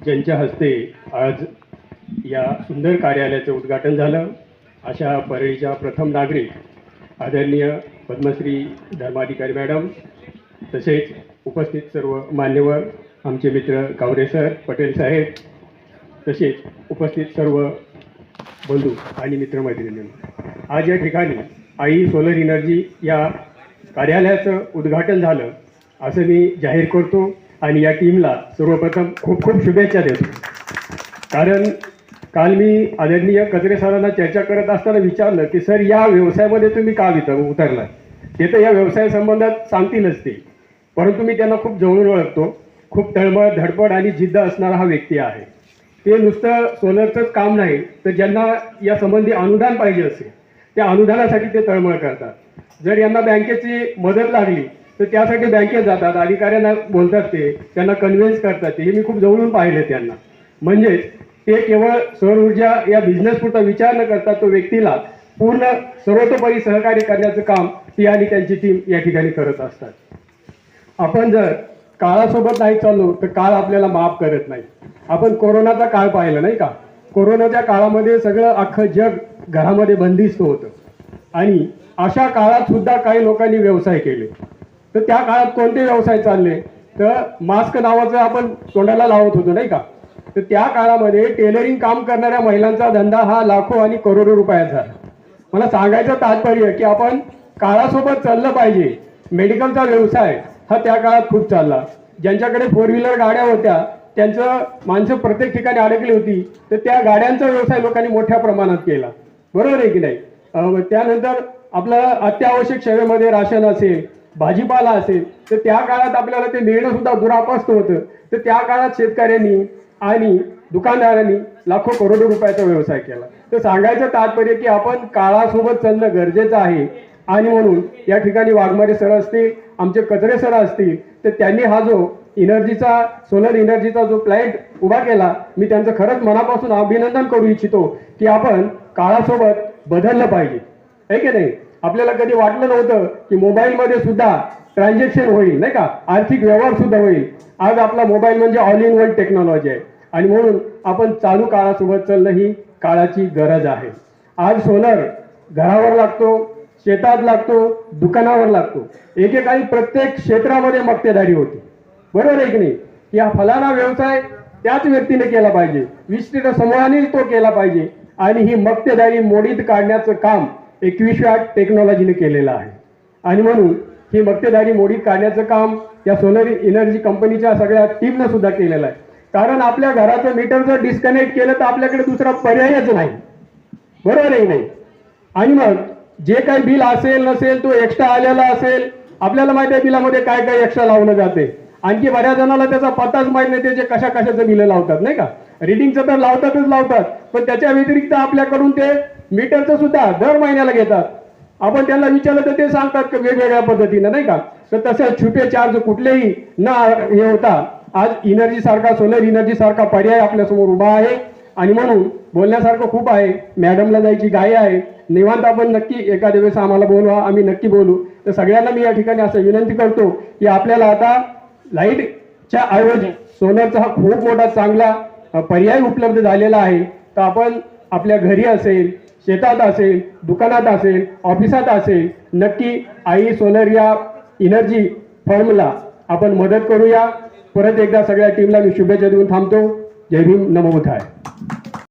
ज्यांच्या हस्ते आज या सुंदर कार्यालयाचं उद्घाटन झालं, अशा परळीच्या प्रथम नागरिक आदरणीय पद्मश्री धर्माधिकारी मॅडम, तसेच उपस्थित सर्व मान्यवर, आमचे मित्र कावरे सर, पटेल साहेब, तसेच उपस्थित सर्व बंधू आणि मित्रमैत्रिणी, आज या ठिकाणी आई सोलर एनर्जी या कार्यालयाचं उद्घाटन झालं असं मी जाहीर करतो आणि या टीमला सर्वप्रथम खूप खूप शुभेच्छा देतो. कारण काल मी आदरणीय कचरे सरांना चर्चा करत असताना विचारलं की सर, या व्यवसायामध्ये तुम्ही का उतरला? ते तर या व्यवसायासंबंधात सांगतीलच ते, परंतु मी त्यांना खूप जवळून ओळखतो. खूप तळमळ, धडपड आणि जिद्द असणारा हा व्यक्ती आहे. ते नुसतं सोलरचंच काम नाही, तर ज्यांना या संबंधी अनुदान पाहिजे असेल त्या अनुदानासाठी ते तळमळ करतात. जर यांना बँकेची मदत लागली तर त्यासाठी बँकेत जातात, अधिकाऱ्यांना बोलतात, ते त्यांना कन्व्हिन्स करतात. हे मी खूप जवळून पाहिले त्यांना. म्हणजेच ते केवळ सौर ऊर्जा या बिझनेसपुरता विचार न करता तो व्यक्तीला पूर्ण सर्वतोपरी सहकार्य करण्याचं काम ती आणि त्यांची टीम या ठिकाणी करत असतात. आपण जर काळासोबत नाही चाललो तर काळ आपल्याला माफ करत नाही. आपण कोरोनाचा काळ पाहिला नाही का? कोरोनाच्या काळामध्ये सगळं अख्खं जग घरामध्ये बंदिस्त होतं आणि अशा काळात सुद्धा काही लोकांनी व्यवसाय केले. तर त्या काळात कोणते व्यवसाय चालले? तर मास्क नावाचं आपण तोंडाला लावत होतो नाही का? तर त्या काळामध्ये टेलरिंग काम करणाऱ्या महिलांचा धंदा हा लाखो आणि करोडो रुपयात झाला. मला सांगायचं तात्पर्य की आपण काळासोबत चाललं पाहिजे. मेडिकलचा व्यवसाय हा त्या काळात खूप चालला. ज्यांच्याकडे 4 व्हीलर गाड्या होत्या त्यांचं माणसं प्रत्येक ठिकाणी अडकली होती, तर त्या गाड्यांचा व्यवसाय लोकांनी मोठ्या प्रमाणात केला. बरोबर आहे की नाही? त्यानंतर आपलं अत्यावश्यक सेवेमध्ये राशन असेल, भाजीपाला असेल, तर त्या काळात आपल्याला ते मिळणं सुद्धा दुरापस्त होतं. तर त्या काळात शेतकऱ्यांनी आणि दुकानदारांनी लाखो करोडो रुपयाचा व्यवसाय केला. तर सांगायचं तात्पर्य की आपण काळासोबत चालणं गरजेचं आहे. आणि म्हणून या ठिकाणी वाघमारे सर असतील, आमचे कचरे सर असतील, तर त्यांनी हा जो एनर्जीचा, सोलर एनर्जीचा जो प्लॅन्ट उभा केला, मी त्यांचं खरंच मनापासून अभिनंदन करू इच्छितो की आपण काळासोबत बदललं पाहिजे, आहे की नाही? आपल्याला कधी वाटलं नव्हतं की मोबाईलमध्ये सुद्धा ट्रान्झॅक्शन होईल नाही का, आर्थिक व्यवहार सुद्धा होईल. आज आपला मोबाईल म्हणजे ऑल इन वन टेक्नॉलॉजी आहे आणि म्हणून आपण चालू काळासोबत चालणं ही काळाची गरज आहे. आज सोलर घरावर लागतो, शेतात लागतो, दुकानावर लागतो. एकेकाळी प्रत्येक क्षेत्रामध्ये मक्तेदारी होती. बरोबर आहे की नाही? या फलाना व्यवसाय त्याच व्यक्तीने केला पाहिजे, विशिष्ट समूहाने तो केला पाहिजे आणि ही मक्तेदारी मोडीत काढण्याचं काम 21व्या टेक्नॉलॉजीने केलेलं आहे. आणि म्हणून ही मक्तेदारी मोडीत काढण्याचं काम या सोलर एनर्जी कंपनीच्या सगळ्या टीमनं सुद्धा केलेलं आहे. कारण आपल्या घराचं मीटर जर डिस्कनेक्ट केलं तर आपल्याकडे दुसरा पर्यायच नाही. बरोबर आहे की नाही? आणि मग जे काही बिल असेल नसेल तो एक्स्ट्रा आलेला असेल, आपल्याला माहिती आहे बिलामध्ये काय काय एक्स्ट्रा लावलं जाते. आणखी बऱ्याच जणांना त्याचा पत्ताच माहित नाही, त्याचे कशा कशाचं बिलं लावतात नाही का? रिडिंगचं तर लावतात, पण त्याच्या व्यतिरिक्त आपल्याकडून ते मीटरचं सुद्धा दर महिन्याला घेतात. आपण त्यांना विचारलं तर ते सांगतात की वेगवेगळ्या पद्धतीनं नाही का? तर तसे छुपे चार्ज कुठलेही न हे होता आज एनर्जी सारखा, सोलर एनर्जी सारखा पर्याय आपल्यासमोर उभा आहे. आणि म्हणून बोलण्यासारखं खूप आहे. मॅडमला जायची घाई आहे, निवांत आपण नक्की एखाद्या वेळेस आम्हाला बोलवा, आम्ही नक्की बोलू. तर सगळ्यांना मी या ठिकाणी असं विनंती करतो की आपल्याला आता लाईटच्या ऐवजी सोलरचा हा खूप मोठा चांगला पर्याय उपलब्ध झालेला आहे. तर आपण आपल्या घरी असेल, शेतात असेल, दुकानात असेल, ऑफिसात असेल, नक्की आई सोलर या एनर्जी फर्मला आपण मदत करूया. परत एकदा सगळ्या टीमला मी शुभेच्छा देऊन थांबतो. जय भीम, नमो बुद्धाय.